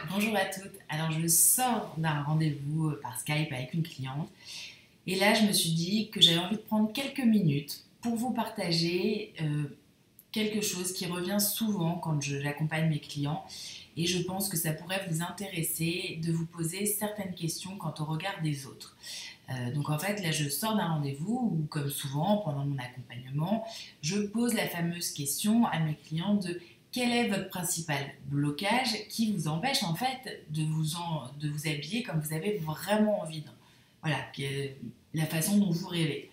Bonjour à toutes. Alors je sors d'un rendez-vous par Skype avec une cliente et là je me suis dit que j'avais envie de prendre quelques minutes pour vous partager quelque chose qui revient souvent quand j'accompagne mes clients et je pense que ça pourrait vous intéresser de vous poser certaines questions quant au regard des autres. Donc en fait là je sors d'un rendez-vous où comme souvent pendant mon accompagnement je pose la fameuse question à mes clients de quel est votre principal blocage qui vous empêche en fait de vous habiller comme vous avez vraiment envie de. Voilà, la façon dont vous rêvez.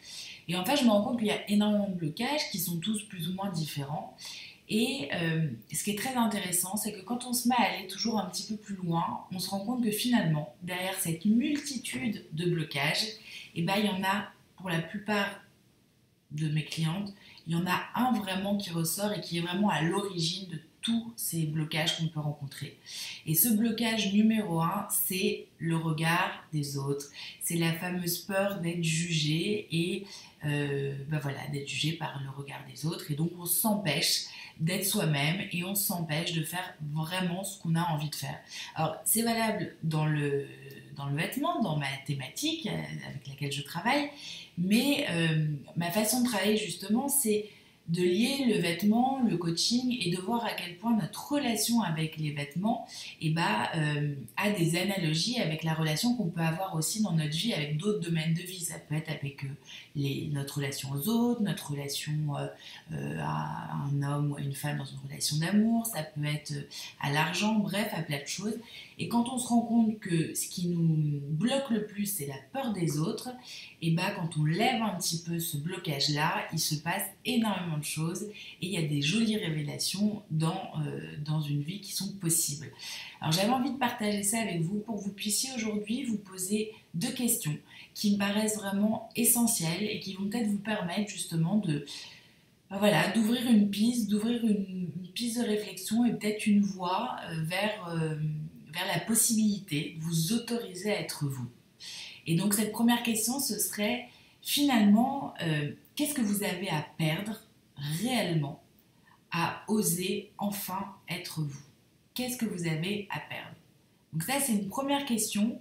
Et en fait, je me rends compte qu'il y a énormément de blocages qui sont tous plus ou moins différents. Et ce qui est très intéressant, c'est que quand on se met à aller toujours un petit peu plus loin, on se rend compte que finalement, derrière cette multitude de blocages, eh ben, il y en a, pour la plupart de mes clientes, il y en a un vraiment qui ressort et qui est vraiment à l'origine de tous ces blocages qu'on peut rencontrer. Et ce blocage numéro un, c'est le regard des autres. C'est la fameuse peur d'être jugé et ben voilà, d'être jugé par le regard des autres. Et donc on s'empêche d'être soi-même et on s'empêche de faire vraiment ce qu'on a envie de faire. Alors c'est valable dans le vêtement, dans ma thématique avec laquelle je travaille, mais ma façon de travailler justement, c'est de lier le vêtement, le coaching et de voir à quel point notre relation avec les vêtements a des analogies avec la relation qu'on peut avoir aussi dans notre vie avec d'autres domaines de vie. Ça peut être avec notre relation aux autres, notre relation à un homme ou à une femme dans une relation d'amour, ça peut être à l'argent, bref, à plein de choses. Et quand on se rend compte que ce qui nous bloque le plus, c'est la peur des autres, et bah quand on lève un petit peu ce blocage-là, il se passe énormément de choses et il y a des jolies révélations dans une vie qui sont possibles. Alors j'avais envie de partager ça avec vous pour que vous puissiez aujourd'hui vous poser deux questions qui me paraissent vraiment essentielles et qui vont peut-être vous permettre justement voilà, d'ouvrir une piste, une piste de réflexion et peut-être une voie vers la possibilité de vous autoriser à être vous. Et donc cette première question, ce serait finalement, qu'est-ce que vous avez à perdre réellement à oser enfin être vous? Qu'est-ce que vous avez à perdre? Donc ça, c'est une première question.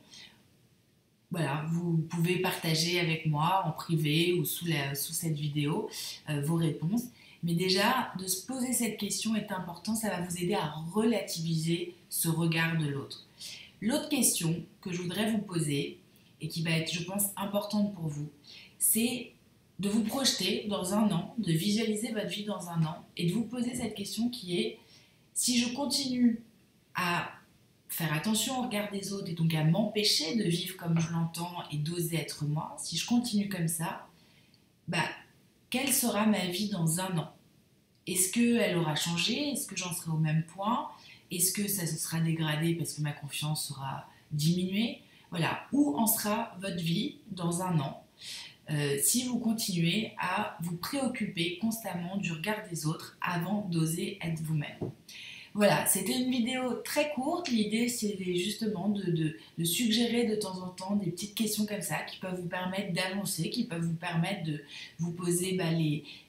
Voilà, vous pouvez partager avec moi en privé ou sous cette vidéo vos réponses. Mais déjà, de se poser cette question est important, ça va vous aider à relativiser ce regard de l'autre. L'autre question que je voudrais vous poser, et qui va être, je pense, importante pour vous, c'est de vous projeter dans un an, de visualiser votre vie dans un an, et de vous poser cette question qui est, si je continue à faire attention au regard des autres et donc à m'empêcher de vivre comme je l'entends et d'oser être moi, si je continue comme ça, bah, quelle sera ma vie dans un an? Est-ce qu'elle aura changé? Est-ce que j'en serai au même point? Est-ce que ça se sera dégradé parce que ma confiance sera diminuée? Voilà, où en sera votre vie dans un an si vous continuez à vous préoccuper constamment du regard des autres avant d'oser être vous-même? Voilà, c'était une vidéo très courte. L'idée, c'est justement de suggérer de temps en temps des petites questions comme ça qui peuvent vous permettre d'avancer, qui peuvent vous permettre de vous poser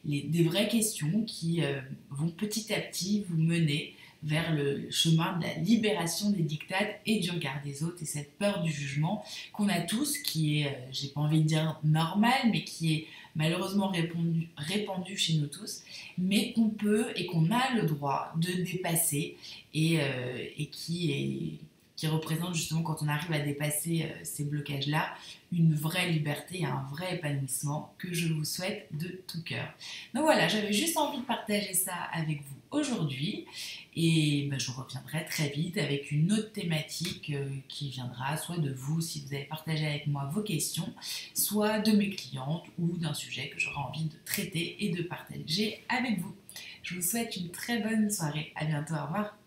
des vraies questions qui vont petit à petit vous mener vers le chemin de la libération des dictates et du regard des autres et cette peur du jugement qu'on a tous, qui est, j'ai pas envie de dire normal, mais qui est malheureusement répandu chez nous tous, mais qu'on peut et qu'on a le droit de dépasser et qui représente justement, quand on arrive à dépasser ces blocages-là, une vraie liberté, un vrai épanouissement que je vous souhaite de tout cœur. Donc voilà, j'avais juste envie de partager ça avec vous aujourd'hui et ben, je reviendrai très vite avec une autre thématique qui viendra soit de vous si vous avez partagé avec moi vos questions, soit de mes clientes ou d'un sujet que j'aurai envie de traiter et de partager avec vous. Je vous souhaite une très bonne soirée. À bientôt. Au revoir.